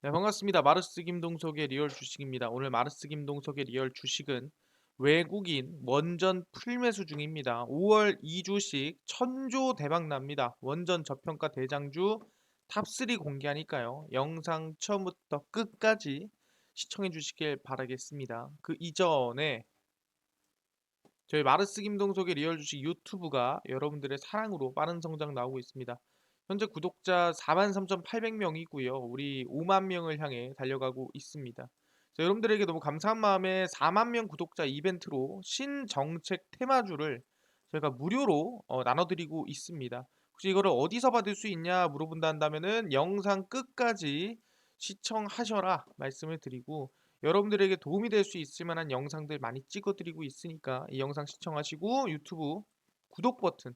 네, 반갑습니다. 마르스 김동석의 리얼 주식입니다. 오늘 마르스 김동석의 리얼 주식은 외국인 원전 풀매수 중입니다. 5월 2주씩 천조 대박 납니다. 원전 저평가 대장주 탑3 공개하니까요. 영상 처음부터 끝까지 시청해 주시길 바라겠습니다. 그 이전에 저희 마르스 김동석의 리얼 주식 유튜브가 여러분들의 사랑으로 빠른 성장 나오고 있습니다. 현재 구독자 43,800명이고요. 우리 5만 명을 향해 달려가고 있습니다. 여러분들에게 너무 감사한 마음에 4만 명 구독자 이벤트로 신정책 테마주를 저희가 무료로 나눠드리고 있습니다. 혹시 이거를 어디서 받을 수 있냐 물어본다 한다면은 영상 끝까지 시청하셔라 말씀을 드리고, 여러분들에게 도움이 될 수 있을 만한 영상들 많이 찍어드리고 있으니까 이 영상 시청하시고 유튜브 구독 버튼,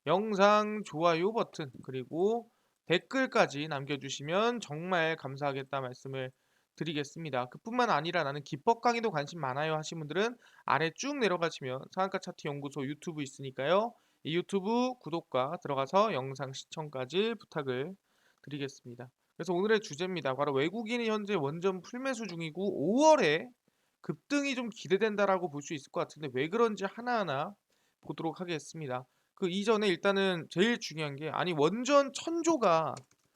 영상 좋아요 버튼, 그리고 댓글까지 남겨주시면 정말 감사하겠다 말씀을 드리겠습니다. 그뿐만 아니라 나는 기법 강의도 관심 많아요 하신 분들은 아래 쭉 내려가시면 상한가 차트 연구소 유튜브 있으니까요. 이 유튜브 구독과 들어가서 영상 시청까지 부탁을 드리겠습니다. 그래서 오늘의 주제입니다. 바로 외국인이 현재 원전 풀매수 중이고 5월에 급등이 좀 기대된다라고 볼 수 있을 것 같은데 왜 그런지 하나하나 보도록 하겠습니다. 그 이전에 일단은 제일 중요한 게, 아니 원전 천조가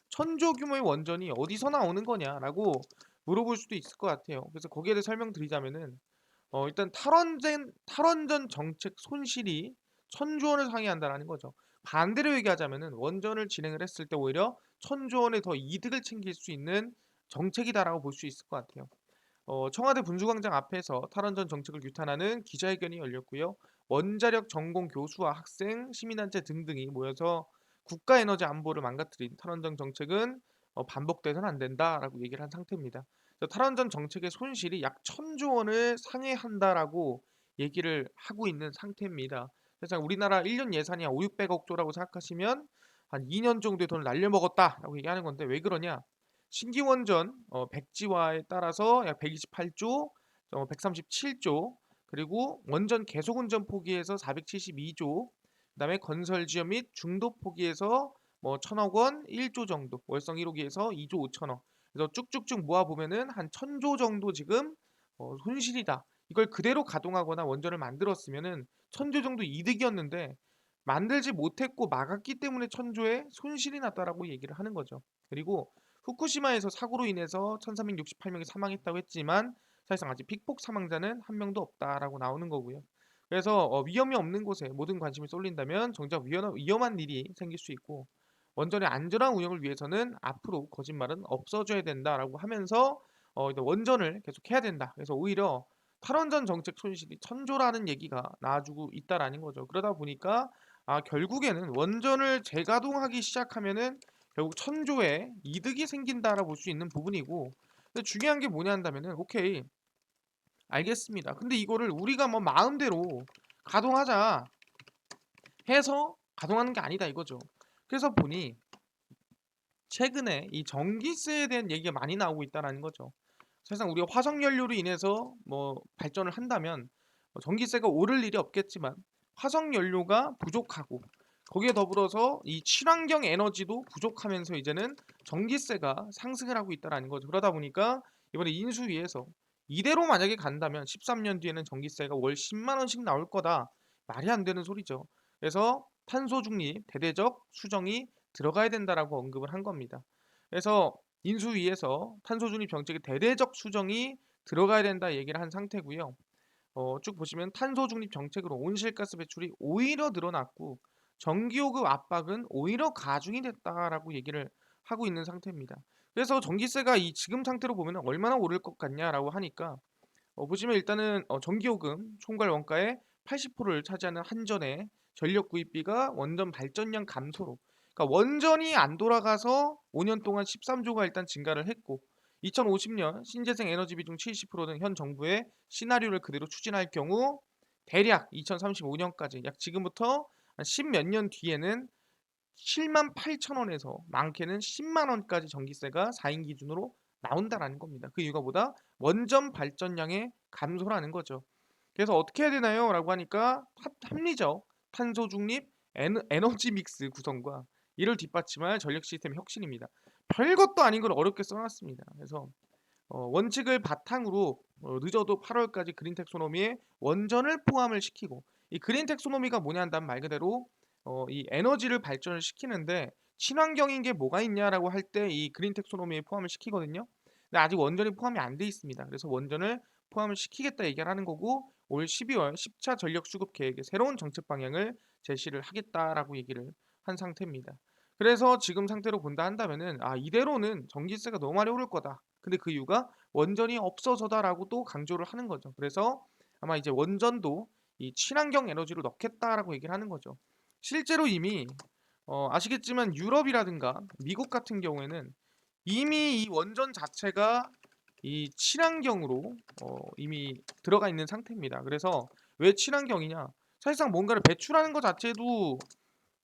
천조 규모의 원전이 어디서 나오는 거냐라고 물어볼 수도 있을 것 같아요. 그래서 거기에 대해 설명드리자면은 일단 탈원전 정책 손실이 천조 원을 상회한다라는 거죠. 반대로 얘기하자면은 원전을 진행을 했을 때 오히려 천조 원의 더 이득을 챙길 수 있는 정책이다라고 볼 수 있을 것 같아요. 청와대 분수광장 앞에서 탈원전 정책을 규탄하는 기자회견이 열렸고요. 원자력 전공 교수와 학생, 시민단체 등등이 모여서 국가 에너지 안보를 망가뜨린 탈원전 정책은 반복돼서는 안 된다라고 얘기를 한 상태입니다. 탈원전 정책의 손실이 약 천조 원을 상회한다라고 얘기를 하고 있는 상태입니다. 그래서 우리나라 1년 예산이 한 5, 600억 조라고 생각하시면 한 2년 정도의 돈을 날려먹었다라고 얘기하는 건데, 왜 그러냐? 신규 원전 백지화에 따라서 약 128조, 137조, 그리고 원전 계속 운전 포기에서 472조, 그다음에 건설 지연 및 중도 포기에서 뭐 1,000억 원, 1조 정도, 월성 1호기에서 2조 5천억. 그래서 쭉쭉쭉 모아 보면은 한 1,000조 정도 지금 손실이다. 이걸 그대로 가동하거나 원전을 만들었으면은 1,000조 정도 이득이었는데 만들지 못했고 막았기 때문에 1,000조의 손실이 났다라고 얘기를 하는 거죠. 그리고 후쿠시마에서 사고로 인해서 1,368명이 사망했다고 했지만 사실상 아직 픽폭 사망자는 한 명도 없다라고 나오는 거고요. 그래서 위험이 없는 곳에 모든 관심이 쏠린다면 정작 위험한 일이 생길 수 있고, 원전의 안전한 운영을 위해서는 앞으로 거짓말은 없어져야 된다라고 하면서 원전을 계속 해야 된다. 그래서 오히려 탈원전 정책 손실이 천조라는 얘기가 나와주고 있다라는 거죠. 그러다 보니까 결국에는 원전을 재가동하기 시작하면은 결국 천조의 이득이 생긴다라고 볼 수 있는 부분이고, 근데 중요한 게 뭐냐 한다면은, 오케이 알겠습니다. 근데 이거를 우리가 뭐 마음대로 가동하자 해서 가동하는 게 아니다 이거죠. 그래서 보니 최근에 이 전기세에 대한 얘기가 많이 나오고 있다라는 거죠. 사실상 우리가 화석 연료로 인해서 뭐 발전을 한다면 전기세가 오를 일이 없겠지만 화석 연료가 부족하고 거기에 더불어서 이 친환경 에너지도 부족하면서 이제는 전기세가 상승을 하고 있다라는 거죠. 그러다 보니까 이번에 인수위에서 이대로 만약에 간다면 13년 뒤에는 전기세가 월 10만 원씩 나올 거다. 말이 안 되는 소리죠. 그래서 탄소 중립 대대적 수정이 들어가야 된다라고 언급을 한 겁니다. 그래서 인수위에서 탄소 중립 정책의 대대적 수정이 들어가야 된다 얘기를 한 상태고요. 쭉 보시면 탄소 중립 정책으로 온실가스 배출이 오히려 늘어났고 전기요금 압박은 오히려 가중이 됐다라고 얘기를 하고 있는 상태입니다. 그래서 전기세가 이 지금 상태로 보면 얼마나 오를 것 같냐라고 하니까, 보시면 일단은 전기요금 총괄 원가의 80%를 차지하는 한전의 전력 구입비가 원전 발전량 감소로, 그러니까 원전이 안 돌아가서 5년 동안 13조가 일단 증가를 했고, 2050년 신재생 에너지 비중 70%는 현 정부의 시나리오를 그대로 추진할 경우 대략 2035년까지 약 지금부터 한 10 몇 년 뒤에는 7만 8천 원에서 많게는 10만 원까지 전기세가 4인 기준으로 나온다라는 겁니다. 그 이유가 뭐다? 원전 발전량의 감소라는 거죠. 그래서 어떻게 해야 되나요? 라고 하니까 합리적 탄소 중립 에너지 믹스 구성과 이를 뒷받침할 전력 시스템 혁신입니다. 별것도 아닌 걸 어렵게 써 놨습니다. 그래서 원칙을 바탕으로 늦어도 8 월까지 그린 텍소노미에 원전을 포함을 시키고, 이 그린 텍소노미가 뭐냐 한다면 말 그대로 이 에너지를 발전을 시키는데 친환경인 게 뭐가 있냐라고 할 때 이 그린 텍소노미에 포함을 시키거든요. 근데 아직 원전이 포함이 안 돼 있습니다. 그래서 원전을 포함을 시키겠다 얘기를 하는 거고, 올 12월 10차 전력 수급 계획의 새로운 정책 방향을 제시를 하겠다라고 얘기를 한 상태입니다. 그래서 지금 상태로 본다 한다면은 이대로는 전기세가 너무 많이 오를 거다. 근데 그 이유가 원전이 없어서다라고 또 강조를 하는 거죠. 그래서 아마 이제 원전도 이 친환경 에너지로 넣겠다라고 얘기를 하는 거죠. 실제로 이미 아시겠지만 유럽이라든가 미국 같은 경우에는 이미 이 원전 자체가 이 친환경으로 이미 들어가 있는 상태입니다. 그래서 왜 친환경이냐? 사실상 뭔가를 배출하는 것 자체도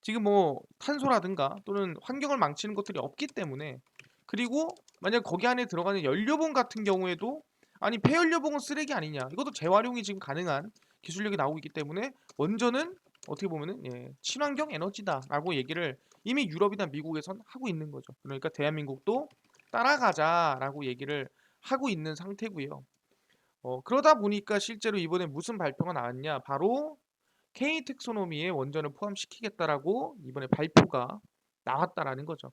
지금 뭐 탄소라든가 또는 환경을 망치는 것들이 없기 때문에, 그리고 만약 거기 안에 들어가는 연료봉 같은 경우에도 아니 폐연료봉은 쓰레기 아니냐, 이것도 재활용이 지금 가능한 기술력이 나오고 있기 때문에 원전은 어떻게 보면은 친환경 에너지다라고 얘기를 이미 유럽이나 미국에선 하고 있는 거죠. 그러니까 대한민국도 따라가자라고 얘기를 하고 있는 상태고요. 그러다 보니까 실제로 이번에 무슨 발표가 나왔냐, 바로 K 텍소노미에 원전을 포함시키겠다라고 이번에 발표가 나왔다라는 거죠.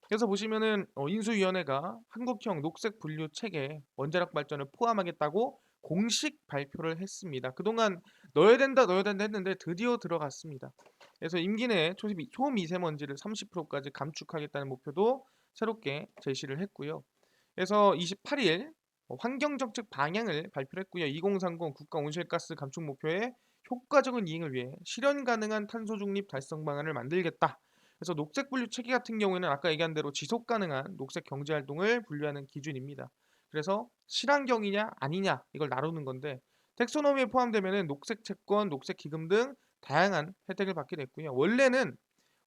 그래서 보시면은 인수위원회가 한국형 녹색 분류 체계 원자력 발전을 포함하겠다고 공식 발표를 했습니다. 그동안 넣어야 된다 했는데 드디어 들어갔습니다. 그래서 임기 내에 초미세먼지를 30%까지 감축하겠다는 목표도 새롭게 제시를 했고요. 그래서 28일 환경정책 방향을 발표했고요. 2030 국가 온실가스 감축 목표에 효과적인 이행을 위해 실현 가능한 탄소 중립 달성 방안을 만들겠다. 그래서 녹색 분류 체계 같은 경우에는 아까 얘기한 대로 지속 가능한 녹색 경제 활동을 분류하는 기준입니다. 그래서 실환경이냐 아니냐 이걸 나누는 건데, 텍소노미에 포함되면 녹색 채권, 녹색 기금 등 다양한 혜택을 받게 됐고요. 원래는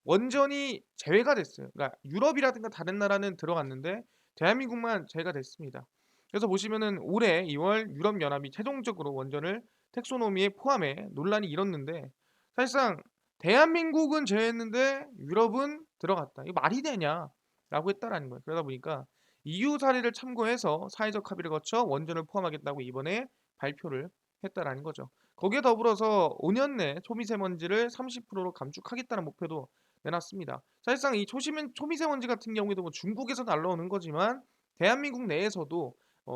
원전이 제외가 됐어요. 그러니까 유럽이라든가 다른 나라는 들어갔는데 대한민국만 제외가 됐습니다. 그래서 보시면은 올해 2월 유럽연합이 최종적으로 원전을 텍소노미에 포함해 논란이 일었는데, 사실상 대한민국은 제외했는데 유럽은 들어갔다. 이거 말이 되냐라고 했다라는 거예요. 그러다 보니까 EU 사례를 참고해서 사회적 합의를 거쳐 원전을 포함하겠다고 이번에 발표를 했다라는 거죠. 거기에 더불어서 5년 내 초미세먼지를 30%로 감축하겠다는 목표도 내놨습니다. 사실상 이 초미세먼지 같은 경우에도 뭐 중국에서 날라오는 거지만 대한민국 내에서도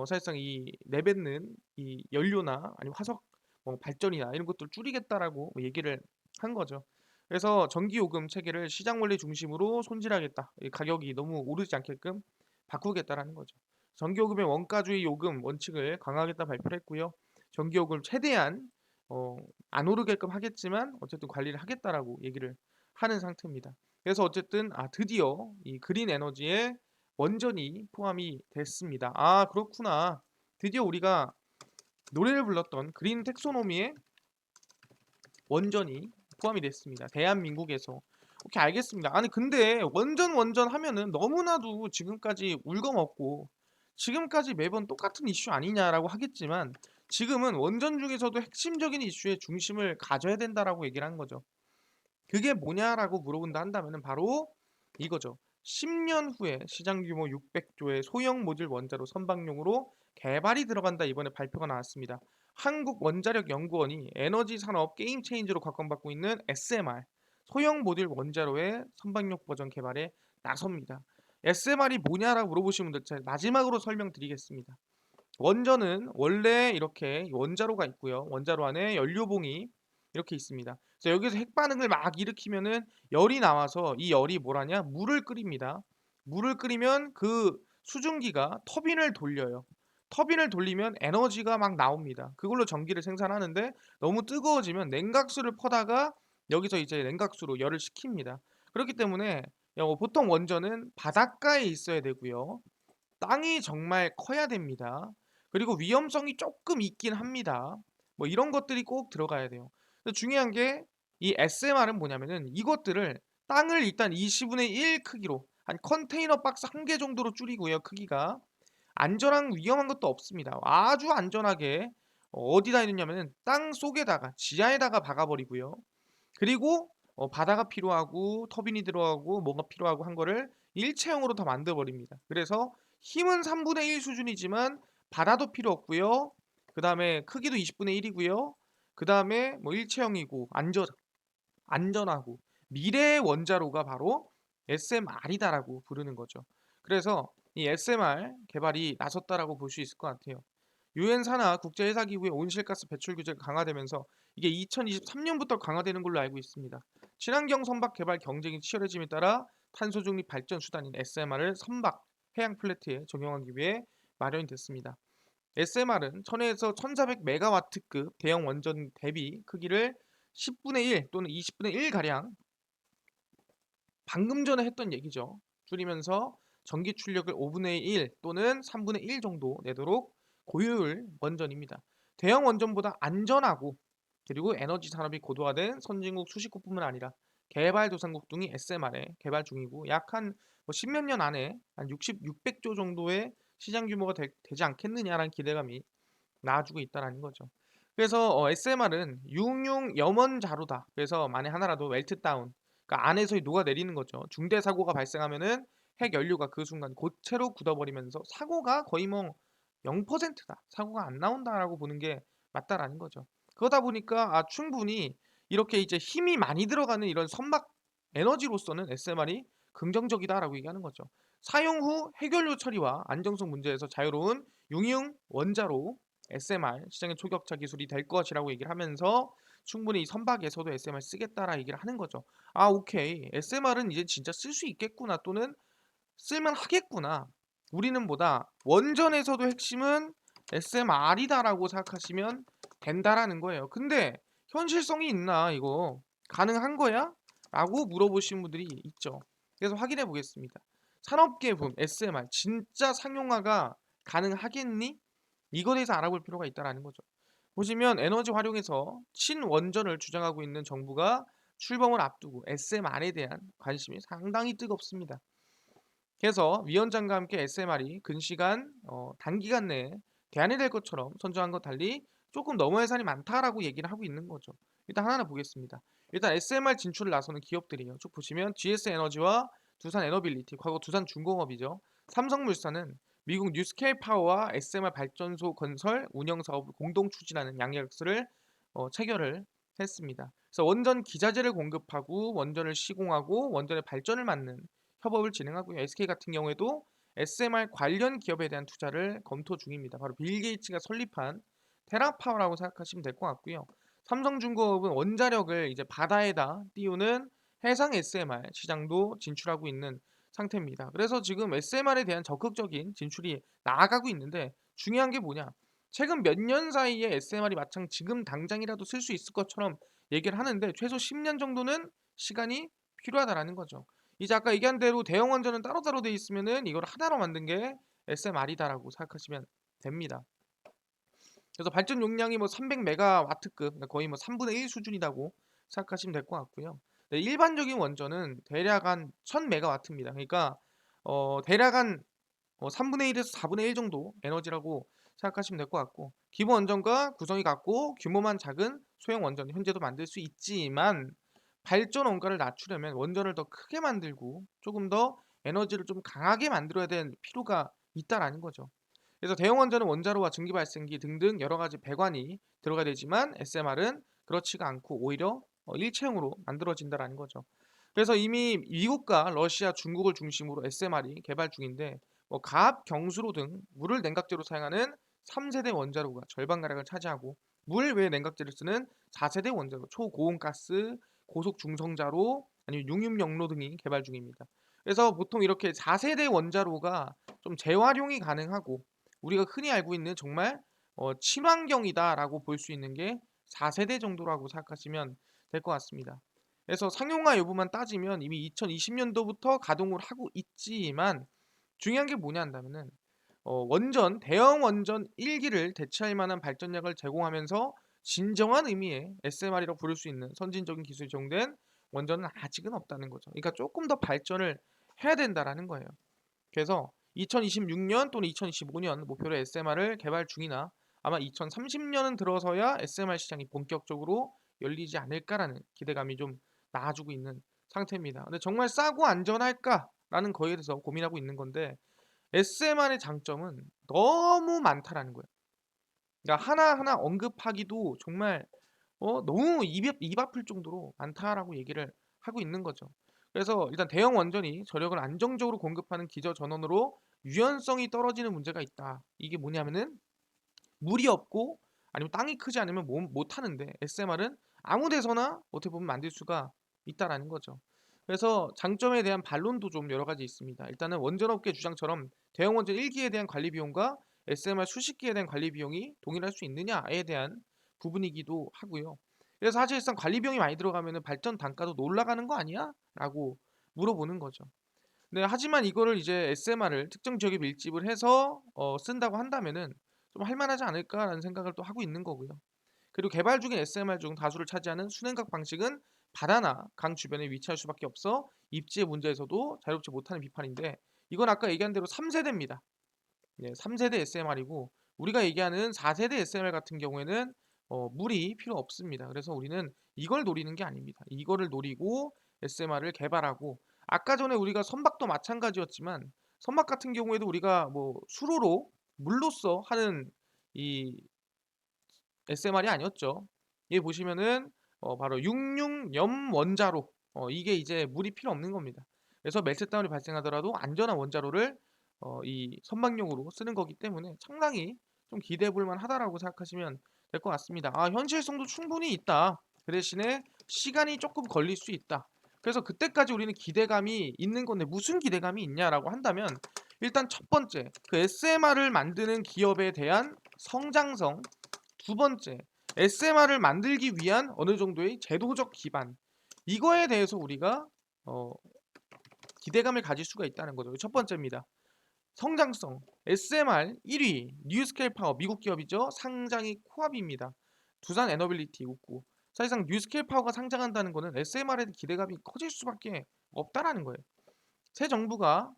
사실상 이 내뱉는 이 연료나 아니면 화석 발전이나 이런 것들을 줄이겠다라고 얘기를 한 거죠. 그래서 전기요금 체계를 시장 원리 중심으로 손질하겠다. 이 가격이 너무 오르지 않게끔 바꾸겠다라는 거죠. 전기요금의 원가주의 요금 원칙을 강화하겠다 발표를 했고요. 전기요금을 최대한 어, 안 오르게끔 하겠지만 어쨌든 관리를 하겠다라고 얘기를 하는 상태입니다. 그래서 어쨌든 드디어 이 그린 에너지에 원전이 포함이 됐습니다. 그렇구나. 드디어 우리가 노래를 불렀던 그린 텍소노미에 원전이 포함이 됐습니다. 대한민국에서. 오케이, 알겠습니다. 아니 근데 원전 하면은 너무나도 지금까지 울거먹고 지금까지 매번 똑같은 이슈 아니냐라고 하겠지만, 지금은 원전 중에서도 핵심적인 이슈의 중심을 가져야 된다라고 얘기를 한 거죠. 그게 뭐냐라고 물어본다 한다면은 바로 이거죠. 10년 후에 시장 규모 600조의 소형 모듈 원자로 선박용으로 개발이 들어간다, 이번에 발표가 나왔습니다. 한국원자력연구원이 에너지 산업 게임 체인저로 각광받고 있는 SMR 소형 모듈 원자로의 선박용 버전 개발에 나섭니다. SMR이 뭐냐라고 물어보시면 제가 마지막으로 설명드리겠습니다. 원전은 원래 이렇게 원자로가 있고요. 원자로 안에 연료봉이 이렇게 있습니다. 그래서 여기서 핵 반응을 막 일으키면은 열이 나와서 이 열이 뭐라냐? 물을 끓입니다. 물을 끓이면 그 수증기가 터빈을 돌려요. 터빈을 돌리면 에너지가 막 나옵니다. 그걸로 전기를 생산하는데, 너무 뜨거워지면 냉각수를 퍼다가 여기서 이제 냉각수로 열을 식힙니다. 그렇기 때문에 보통 원전은 바닷가에 있어야 되고요. 땅이 정말 커야 됩니다. 그리고 위험성이 조금 있긴 합니다. 뭐 이런 것들이 꼭 들어가야 돼요. 근데 중요한 게 이 SMR은 뭐냐면은 이것들을 땅을 일단 20분의 1 크기로 한 컨테이너 박스 한 개 정도로 줄이고요. 크기가 안전한 위험한 것도 없습니다. 아주 안전하게 어디다 해놓냐면은 땅 속에다가 지하에다가 박아버리고요. 그리고 바다가 필요하고 터빈이 들어가고 뭐가 필요하고 한 거를 일체형으로 다 만들어 버립니다. 그래서 힘은 3분의 1 수준이지만 바다도 필요 없고요. 그다음에 크기도 20분의 1이고요. 그다음에 뭐 일체형이고 안전하고 미래의 원자로가 바로 SMR이다라고 부르는 거죠. 그래서 이 SMR 개발이 나섰다라고 볼 수 있을 것 같아요. 유엔 산하 국제회사기구의 온실가스 배출 규제가 강화되면서 이게 2023년부터 강화되는 걸로 알고 있습니다. 친환경 선박 개발 경쟁이 치열해짐에 따라 탄소 중립 발전 수단인 SMR을 선박 해양 플레트에 적용하기 위해 마련이 됐습니다. SMR은 1000에서 1400메가와트급 대형 원전 대비 크기를 10분의 1 또는 20분의 1 가량 방금 전에 했던 얘기죠. 줄이면서 전기 출력을 5분의 1 또는 3분의 1 정도 내도록 고효율 원전입니다. 대형 원전보다 안전하고 그리고 에너지 산업이 고도화된 선진국 수십국뿐만 아니라 개발도상국 등이 SMR에 개발 중이고 약 한 10몇 년 안에 한 600조 정도의 시장 규모가 되지 않겠느냐라는 기대감이 나아주고 있다라는 거죠. 그래서 SMR은 육융 염원 자루다. 그래서 만에 하나라도 멜트다운, 그러니까 안에서 녹아내리는 거죠. 중대 사고가 발생하면은 핵 연료가 그 순간 고체로 굳어버리면서 사고가 거의 뭐 0%다. 사고가 안 나온다라고 보는 게 맞다라는 거죠. 그러다 보니까 충분히 이렇게 이제 힘이 많이 들어가는 이런 선박 에너지로서는 SMR이 긍정적이다라고 얘기하는 거죠. 사용 후 핵연료 처리와 안정성 문제에서 자유로운 융융 원자로 SMR 시장의 초격차 기술이 될 것이라고 얘기를 하면서 충분히 이 선박에서도 SMR 쓰겠다라 얘기를 하는 거죠. 오케이. SMR은 이제 진짜 쓸 수 있겠구나 또는 쓸만 하겠구나. 우리는 보다 원전에서도 핵심은 SMR이다라고 생각하시면 된다라는 거예요. 근데 현실성이 있나 이거? 가능한 거야? 라고 물어보시는 분들이 있죠. 그래서 확인해 보겠습니다. 산업계품 SMR 진짜 상용화가 가능하겠니? 이거에 대해서 알아볼 필요가 있다라는 거죠. 보시면 에너지 활용에서 친원전을 주장하고 있는 정부가 출범을 앞두고 SMR에 대한 관심이 상당히 뜨겁습니다. 그래서 위원장과 함께 SMR이 근시간 단기간 내에 대안이 될 것처럼 선정한 것 달리 조금 너무 예산이 많다라고 얘기를 하고 있는 거죠. 일단 하나하나 보겠습니다. 일단 SMR 진출을 나서는 기업들이에요. 쭉 보시면 GS에너지와 두산에너빌리티, 과거 두산중공업이죠. 삼성물산은 미국 뉴스케일 파워와 SMR 발전소 건설 운영 사업을 공동 추진하는 양약서를 체결을 했습니다. 그래서 원전 기자재를 공급하고 원전을 시공하고 원전의 발전을 맡는 협업을 진행하고요. SK 같은 경우에도 SMR 관련 기업에 대한 투자를 검토 중입니다. 바로 빌 게이츠가 설립한 테라파워라고 생각하시면 될 것 같고요. 삼성중공업은 원자력을 이제 바다에다 띄우는 해상 SMR 시장도 진출하고 있는 상태입니다. 그래서 지금 SMR에 대한 적극적인 진출이 나아가고 있는데 중요한 게 뭐냐? 최근 몇 년 사이에 SMR이 마창 지금 당장이라도 쓸 수 있을 것처럼 얘기를 하는데 최소 10년 정도는 시간이 필요하다라는 거죠. 이제 아까 얘기한 대로 대형 원전은 따로따로 돼 있으면은 이걸 하나로 만든 게 SMR이다라고 생각하시면 됩니다. 그래서 발전 용량이 뭐 300메가와트급, 그러니까 거의 뭐 3분의 1 수준이라고 생각하시면 될 것 같고요. 네, 일반적인 원전은 대략 한 1000메가와트입니다. 그러니까 대략 한 3분의 1에서 4분의 1 정도 에너지라고 생각하시면 될 것 같고 기본 원전과 구성이 같고 규모만 작은 소형 원전 현재도 만들 수 있지만 발전 원가를 낮추려면 원전을 더 크게 만들고 조금 더 에너지를 좀 강하게 만들어야 되는 필요가 있다라는 거죠. 그래서 대형 원전은 원자로와 증기 발생기 등등 여러 가지 배관이 들어가야 되지만 SMR은 그렇지가 않고 오히려 일체형으로 만들어진다라는 거죠. 그래서 이미 미국과 러시아, 중국을 중심으로 SMR이 개발 중인데 가압, 경수로 등 물을 냉각제로 사용하는 3세대 원자로가 절반가량을 차지하고 물 외에 냉각제를 쓰는 4세대 원자로, 초고온가스, 고속 중성자로 아니면 융입연료 등이 개발 중입니다. 그래서 보통 이렇게 4세대 원자로가 좀 재활용이 가능하고 우리가 흔히 알고 있는 정말 친환경이다라고 볼 수 있는 게 4세대 정도라고 생각하시면 될 것 같습니다. 그래서 상용화 여부만 따지면 이미 2020년도부터 가동을 하고 있지만 중요한 게 뭐냐 한다면은 원전 대형 원전 1기를 대체할 만한 발전량을 제공하면서 진정한 의미의 SMR이라고 부를 수 있는 선진적인 기술이 적용된 원전은 아직은 없다는 거죠. 그러니까 조금 더 발전을 해야 된다라는 거예요. 그래서 2026년 또는 2025년 목표로 SMR을 개발 중이나 아마 2030년은 들어서야 SMR 시장이 본격적으로 열리지 않을까라는 기대감이 좀 나아지고 있는 상태입니다. 근데 정말 싸고 안전할까라는 거에 대해서 고민하고 있는 건데 SMR의 장점은 너무 많다라는 거예요. 그러니까 하나하나 언급하기도 정말 너무 입 아플 정도로 많다라고 얘기를 하고 있는 거죠. 그래서 일단 대형 원전이 전력을 안정적으로 공급하는 기저 전원으로 유연성이 떨어지는 문제가 있다. 이게 뭐냐면은 물이 없고 아니면 땅이 크지 않으면 못 하는데 SMR은 아무 데서나 어떻게 보면 만들 수가 있다라는 거죠. 그래서 장점에 대한 반론도 좀 여러 가지 있습니다. 일단은 원전업계 주장처럼 대형 원전 1기에 대한 관리 비용과 SMR 수십 기에 대한 관리 비용이 동일할 수 있느냐에 대한 부분이기도 하고요. 그래서 사실상 관리 비용이 많이 들어가면 발전 단가도 올라가는 거 아니야? 라고 물어보는 거죠. 네, 하지만 이거를 이제 SMR을 특정 지역에 밀집을 해서 쓴다고 한다면은 좀 할만하지 않을까라는 생각을 또 하고 있는 거고요. 그리고 개발 중인 SMR 중 다수를 차지하는 순행각 방식은 바다나 강 주변에 위치할 수밖에 없어 입지의 문제에서도 자유롭지 못하는 비판인데 이건 아까 얘기한 대로 3세대입니다. 네, 3세대 SMR이고 우리가 얘기하는 4세대 SMR 같은 경우에는 물이 필요 없습니다. 그래서 우리는 이걸 노리는 게 아닙니다. 이거를 노리고 SMR을 개발하고 아까 전에 우리가 선박도 마찬가지였지만 선박 같은 경우에도 우리가 뭐 수로로 물로써 하는 이 SMR이 아니었죠. 여기 보시면은 바로 육육염 원자로 이게 이제 물이 필요 없는 겁니다. 그래서 멜트다운이 발생하더라도 안전한 원자로를 이 선박용으로 쓰는 거기 때문에 상당히 좀 기대해 볼 만하다라고 생각하시면 될 것 같습니다. 아, 현실성도 충분히 있다. 그 대신에 시간이 조금 걸릴 수 있다. 그래서 그때까지 우리는 기대감이 있는 건데 무슨 기대감이 있냐라고 한다면 일단 첫 번째 그 SMR을 만드는 기업에 대한 성장성, 두 번째, SMR을 만들기 위한 어느 정도의 제도적 기반. 이거에 대해서 우리가 어, 기대감을 가질 수가 있다는 거죠. 첫 번째입니다. 성장성. SMR 1위 뉴스케일 파워 미국 기업이죠. 상장이 코앞입니다. 두산 에너빌리티 웃고 사실상 뉴스케일 파워가 상장한다는 거는 SMR에 대한 기대감이 커질 수밖에 없다라는 거예요. 새 정부가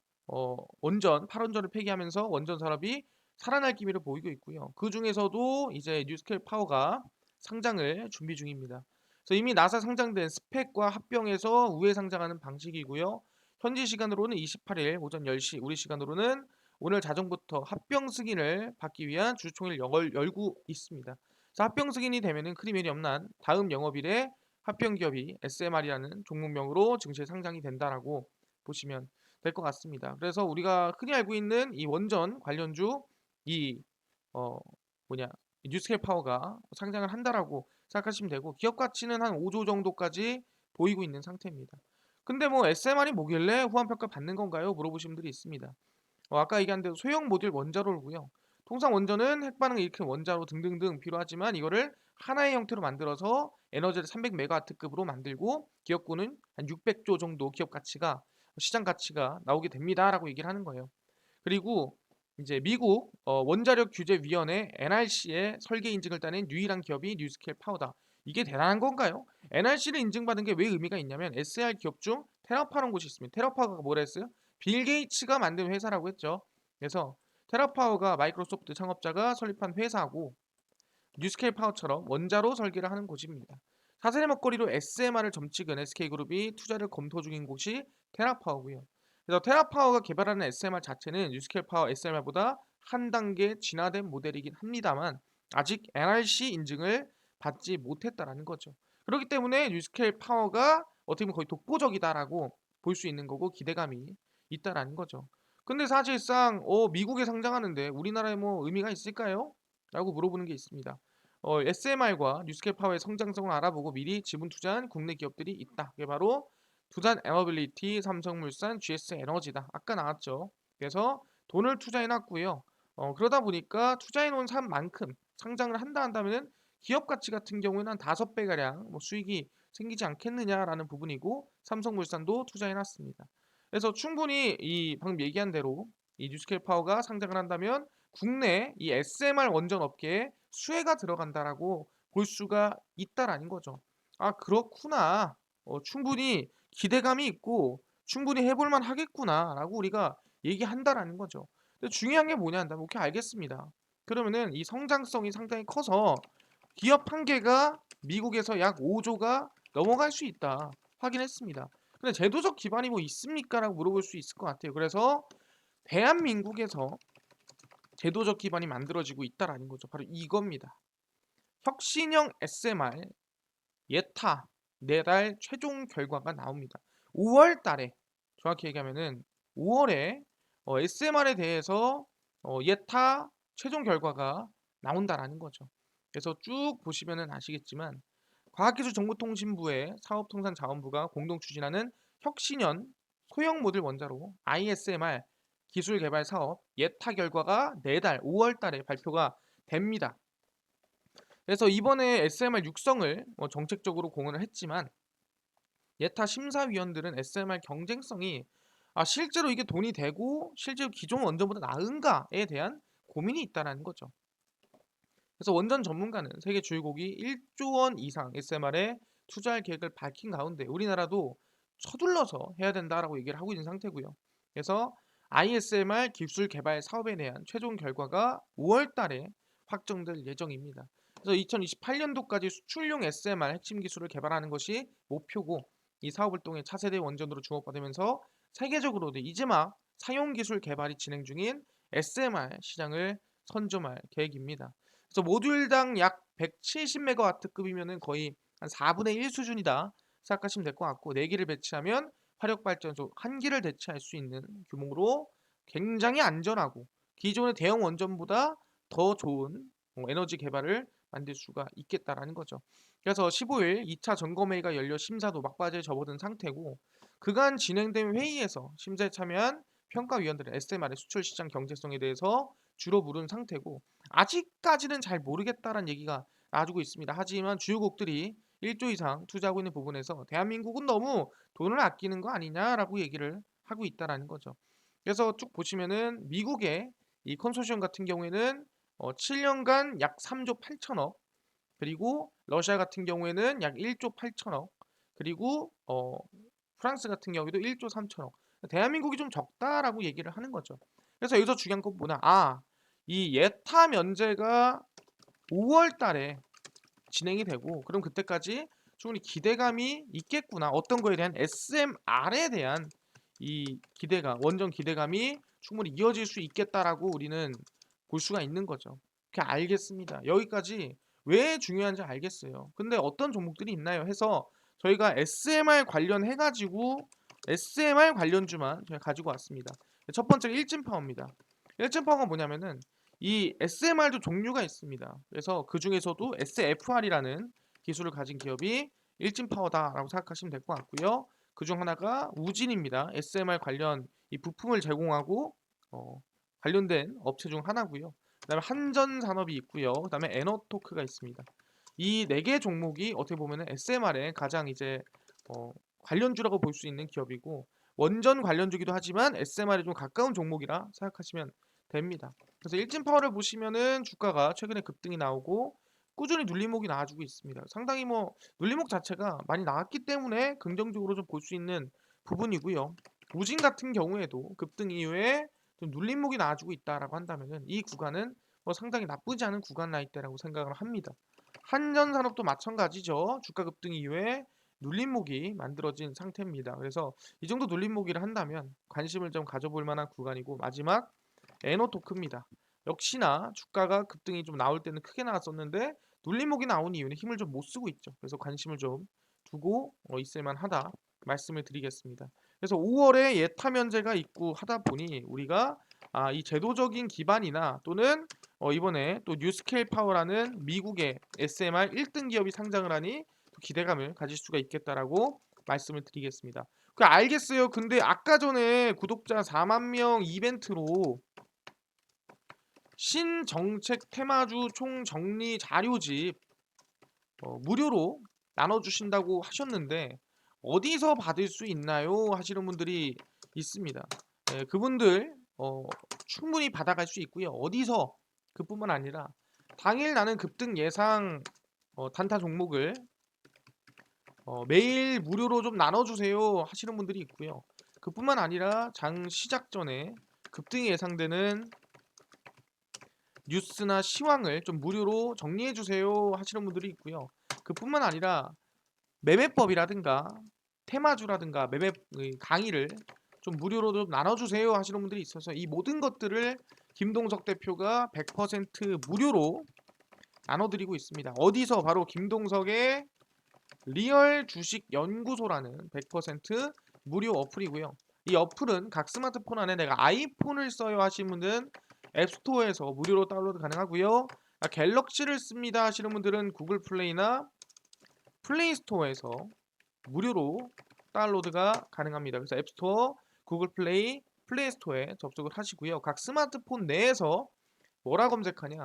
원전 8원전을 폐기하면서 원전 산업이 살아날 기미를 보이고 있고요. 그 중에서도 이제 뉴스케일 파워가 상장을 준비 중입니다. 그래서 이미 나사 상장된 스펙과 합병해서 우회 상장하는 방식이고요. 현지 시간으로는 28일 오전 10시, 우리 시간으로는 오늘 자정부터 합병 승인을 받기 위한 주주총회를 열고 있습니다. 그래서 합병 승인이 되면은 크리멜이 없난 다음 영업일에 합병 기업이 SMR이라는 종목명으로 증시에 상장이 된다라고 보시면 될 것 같습니다. 그래서 우리가 흔히 알고 있는 이 원전 관련주 이 어 뭐냐 뉴스케일 파워가 상장을 한다라고 생각하시면 되고 기업 가치는 한 5조 정도까지 보이고 있는 상태입니다. 근데 뭐 SMR이 뭐길래 후한 평가 받는 건가요? 물어보신 분들이 있습니다. 아까 얘기한 대로 소형 모듈 원자로고요. 통상 원전은 핵반응을 일으키는 원자로 등등등 필요하지만 이거를 하나의 형태로 만들어서 에너지를 300메가와트급으로 만들고 기업구는 한 600조 정도 기업 가치가 시장 가치가 나오게 됩니다라고 얘기를 하는 거예요. 그리고 이제 미국 원자력 규제 위원회 NRC의 설계 인증을 따낸 유일한 기업이 뉴스케일 파워다. 이게 대단한 건가요? NRC를 인증받은 게 왜 의미가 있냐면 SR 기업 중 테라파라는 곳이 있습니다. 테라파가 뭐라 했어요? 빌 게이츠가 만든 회사라고 했죠. 그래서 테라파워가 마이크로소프트 창업자가 설립한 회사고 뉴스케일 파워처럼 원자로 설계를 하는 곳입니다. 사슬의 먹거리로 SMR을 점찍은 SK그룹이 투자를 검토 중인 곳이 테라파워고요. 그래서 테라파워가 개발하는 SMR 자체는 뉴스케일 파워 SMR보다 한 단계 진화된 모델이긴 합니다만 아직 NRC 인증을 받지 못했다라는 거죠. 그렇기 때문에 뉴스케일 파워가 어떻게 보면 거의 독보적이다라고 볼 수 있는 거고 기대감이 있다라는 거죠. 근데 사실상 미국에 상장하는데 우리나라에 뭐 의미가 있을까요? 라고 물어보는 게 있습니다. SMR과 뉴스케일 파워의 성장성을 알아보고 미리 지분 투자한 국내 기업들이 있다. 그게 바로 두산 에너빌리티, 삼성물산, GS 에너지다. 아까 나왔죠. 그래서 돈을 투자해 놨고요. 그러다 보니까 투자해 놓은 만큼 상장을 한다면은 기업 가치 같은 경우에는 한 5배 가량 뭐 수익이 생기지 않겠느냐라는 부분이고 삼성물산도 투자해 놨습니다. 그래서 충분히 이 방금 얘기한 대로 이 뉴스케일 파워가 상장을 한다면 국내 이 SMR 원전 업계에 수혜가 들어간다라고 볼 수가 있다라는 거죠. 아, 그렇구나. 충분히 기대감이 있고 충분히 해볼 만 하겠구나라고 우리가 얘기한다라는 거죠. 근데 중요한 게 뭐냐 한다면 오케이 알겠습니다. 그러면은 이 성장성이 상당히 커서 기업 한 개가 미국에서 약 5조가 넘어갈 수 있다. 확인했습니다. 근데 제도적 기반이 뭐 있습니까라고 물어볼 수 있을 것 같아요. 그래서 대한민국에서 제도적 기반이 만들어지고 있다라는 거죠. 바로 이겁니다. 혁신형 SMR 예타 내달 최종 결과가 나옵니다. 5월 달에 정확히 얘기하면은 5월에 SMR에 대해서 예타 최종 결과가 나온다라는 거죠. 그래서 쭉 보시면은 아시겠지만 과학기술정보통신부의 사업통상자원부가 공동 추진하는 혁신형 소형 모듈 원자로 ISMR 기술 개발 사업 예타 결과가 내달 5월 달에 발표가 됩니다. 그래서 이번에 SMR 육성을 정책적으로 공언을 했지만 예타 심사위원들은 SMR 경쟁성이 실제로 이게 돈이 되고 실제로 기존 원전보다 나은가에 대한 고민이 있다는 거죠. 그래서 원전 전문가는 세계 주요국이 1조 원 이상 SMR에 투자할 계획을 밝힌 가운데 우리나라도 서둘러서 해야 된다라고 얘기를 하고 있는 상태고요. 그래서 ISMR 기술 개발 사업에 대한 최종 결과가 5월 달에 확정될 예정입니다. 그래서 2028년도까지 수출용 SMR 핵심 기술을 개발하는 것이 목표고 이 사업을 통해 차세대 원전으로 주목받으면서 세계적으로도 이제 막 사용 기술 개발이 진행 중인 SMR 시장을 선점할 계획입니다. 그래서 모듈당 약 170메가와트급이면은 거의 한 4분의 1 수준이다 생각하시면 될 것 같고 4기를 배치하면 화력발전소 1기를 대체할 수 있는 규모로 굉장히 안전하고 기존의 대형 원전보다 더 좋은 에너지 개발을 만들 수가 있겠다라는 거죠. 그래서 15일 2차 점검회의가 열려 심사도 막바지에 접어든 상태고 그간 진행된 회의에서 심사에 참여한 평가위원들은 SMR의 수출 시장 경제성에 대해서 주로 물은 상태고 아직까지는 잘 모르겠다라는 얘기가 나와주고 있습니다. 하지만 주요국들이 1조 이상 투자하고 있는 부분에서 대한민국은 너무 돈을 아끼는 거 아니냐라고 얘기를 하고 있다라는 거죠. 그래서 쭉 보시면은 미국의 이 컨소시엄 같은 경우에는 7년간 약 3조 8천억 그리고 러시아 같은 경우에는 약 1조 8천억 그리고 프랑스 같은 경우에도 1조 3천억 대한민국이 좀 적다라고 얘기를 하는 거죠. 그래서 여기서 중요한 건 뭐냐 이 예타 면제가 5월 달에 진행이 되고 그럼 그때까지 충분히 기대감이 있겠구나. 어떤 거에 대한 SMR에 대한 이 기대감, 원전 기대감이 충분히 이어질 수 있겠다라고 우리는 볼 수가 있는 거죠. 그냥 알겠습니다. 여기까지 왜 중요한지 알겠어요. 근데 어떤 종목들이 있나요? 해서 저희가 SMR 관련해 가지고 SMR 관련주만 저희가 가지고 왔습니다. 첫 번째가 일진파워입니다. 일진파워가 뭐냐면은 이 SMR도 종류가 있습니다. 그래서 그 중에서도 SFR이라는 기술을 가진 기업이 일진파워다라고 생각하시면 될 것 같고요. 그 중 하나가 우진입니다. SMR 관련 이 부품을 제공하고 관련된 업체 중 하나고요. 그다음에 한전산업이 있고요. 그다음에 에너토크가 있습니다. 이 네 개 종목이 어떻게 보면은 SMR의 가장 이제 관련주라고 볼 수 있는 기업이고 원전 관련주기도 하지만 SMR에 좀 가까운 종목이라 생각하시면 됩니다. 그래서 일진파워를 보시면은 주가가 최근에 급등이 나오고 꾸준히 눌림목이 나와주고 있습니다. 상당히 눌림목 자체가 많이 나왔기 때문에 긍정적으로 좀 볼 수 있는 부분이고요. 우진 같은 경우에도 급등 이후에 좀 눌림목이 나와주고 있다라고 한다면은 이 구간은 상당히 나쁘지 않은 구간 나이대라고 생각을 합니다. 한전산업도 마찬가지죠. 주가 급등 이후에 눌림목이 만들어진 상태입니다. 그래서 이 정도 눌림목이라 한다면 관심을 좀 가져볼 만한 구간이고 마지막 에너토크입니다. 역시나 주가가 급등이 좀 나올 때는 크게 나왔었는데 눌림목이 나온 이유는 힘을 좀 못 쓰고 있죠. 그래서 관심을 좀 두고 있을 만하다 말씀을 드리겠습니다. 그래서 5월에 예타 면제가 있고 하다 보니 우리가 이 제도적인 기반이나 또는 이번에 또 뉴스케일 파워라는 미국의 SMR 1등 기업이 상장을 하니 기대감을 가질 수가 있겠다라고 말씀을 드리겠습니다. 알겠어요. 근데 아까 전에 구독자 4만 명 이벤트로 신정책 테마주 총정리 자료집 무료로 나눠주신다고 하셨는데 어디서 받을 수 있나요? 하시는 분들이 있습니다. 그분들 충분히 받아갈 수 있고요. 어디서 그뿐만 아니라 당일 나는 급등 예상 단타 종목을 매일 무료로 좀 나눠주세요 하시는 분들이 있고요. 그뿐만 아니라 장 시작 전에 급등이 예상되는 뉴스나 시황을 좀 무료로 정리해 주세요 하시는 분들이 있고요. 그뿐만 아니라 매매법이라든가 테마주라든가 맵 강의를 좀 무료로 좀 나눠주세요 하시는 분들이 있어서 이 모든 것들을 김동석 대표가 100% 무료로 나눠드리고 있습니다. 어디서? 바로 김동석의 리얼 주식 연구소라는 100% 무료 어플이고요. 이 어플은 각 스마트폰 안에 내가 아이폰을 써요 하시는 분들은 앱스토어에서 무료로 다운로드 가능하고요. 갤럭시를 씁니다 하시는 분들은 구글 플레이나 플레이 스토어에서 무료로 다운로드가 가능합니다. 그래서 앱스토어, 구글 플레이, 플레이 스토어에 접속을 하시고요. 각 스마트폰 내에서 뭐라 검색하냐?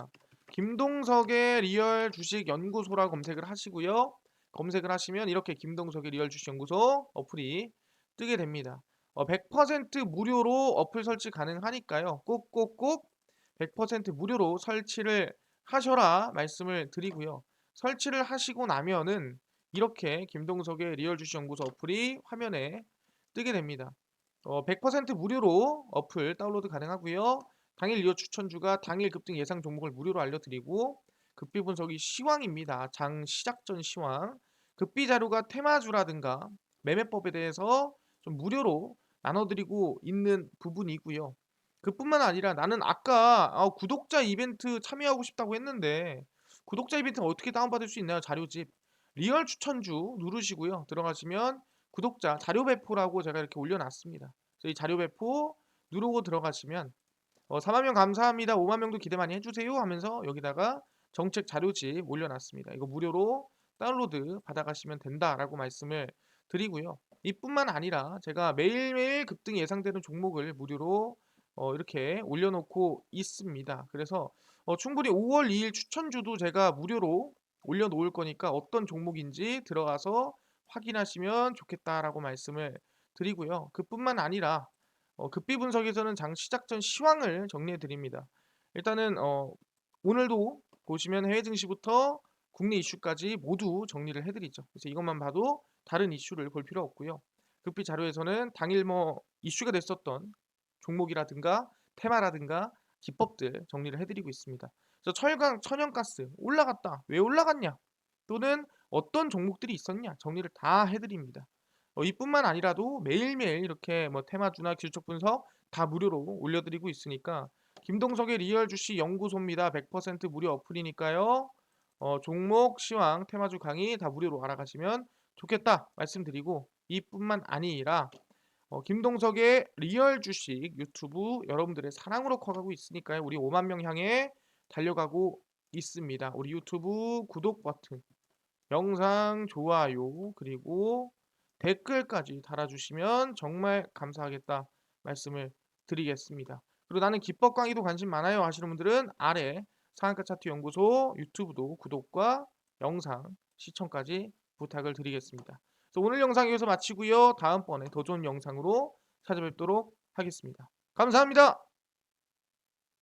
김동석의 리얼 주식 연구소라 검색을 하시고요. 검색을 하시면 이렇게 김동석의 리얼 주식 연구소 어플이 뜨게 됩니다. 100% 무료로 어플 설치 가능하니까요. 꼭꼭꼭 100% 무료로 설치를 하셔라 말씀을 드리고요. 설치를 하시고 나면은 이렇게 김동석의 리얼 주식 연구소 어플이 화면에 뜨게 됩니다. 100% 무료로 어플 다운로드 가능하고요. 당일 리얼 추천주가 당일 급등 예상 종목을 무료로 알려드리고 급비 분석이 시황입니다. 장 시작 전 시황. 급비 자료가 테마주라든가 매매법에 대해서 좀 무료로 나눠드리고 있는 부분이고요. 그뿐만 아니라 나는 아까 구독자 이벤트 참여하고 싶다고 했는데 구독자 이벤트 어떻게 다운받을 수 있나요? 자료집 리얼 추천주 누르시고요. 들어가시면 구독자 자료 배포라고 제가 이렇게 올려놨습니다. 그래서 이 자료 배포 누르고 들어가시면 4만 명 감사합니다. 5만 명도 기대 많이 해주세요 하면서 여기다가 정책 자료집 올려놨습니다. 이거 무료로 다운로드 받아가시면 된다라고 말씀을 드리고요. 이뿐만 아니라 제가 매일매일 급등 예상되는 종목을 무료로 이렇게 올려놓고 있습니다. 그래서 충분히 5월 2일 추천주도 제가 무료로 올려놓을 거니까 어떤 종목인지 들어가서 확인하시면 좋겠다라고 말씀을 드리고요. 그뿐만 아니라 급비 분석에서는 장 시작 전 시황을 정리해 드립니다. 일단은 오늘도 보시면 해외 증시부터 국내 이슈까지 모두 정리를 해드리죠. 그래서 이것만 봐도 다른 이슈를 볼 필요 없고요. 급비 자료에서는 당일 뭐 이슈가 됐었던 종목이라든가 테마라든가 기법들 정리를 해드리고 있습니다. 그래서 철강, 천연가스 올라갔다. 왜 올라갔냐? 또는 어떤 종목들이 있었냐? 정리를 다 해드립니다. 이뿐만 아니라도 매일매일 이렇게 뭐 테마주나 기술적 분석 다 무료로 올려드리고 있으니까 김동석의 리얼 주식 연구소입니다. 100% 무료 어플이니까요. 종목, 시황, 테마주 강의 다 무료로 알아가시면 좋겠다 말씀드리고 이뿐만 아니라 김동석의 리얼 주식 유튜브 여러분들의 사랑으로 커가고 있으니까요. 우리 5만 명 향해 달려가고 있습니다. 우리 유튜브 구독 버튼, 영상 좋아요, 그리고 댓글까지 달아주시면 정말 감사하겠다 말씀을 드리겠습니다. 그리고 나는 기법 강의도 관심 많아요 하시는 분들은 아래 상한가 차트 연구소 유튜브도 구독과 영상 시청까지 부탁을 드리겠습니다. 그래서 오늘 영상 여기서 마치고요. 다음번에 더 좋은 영상으로 찾아뵙도록 하겠습니다. 감사합니다.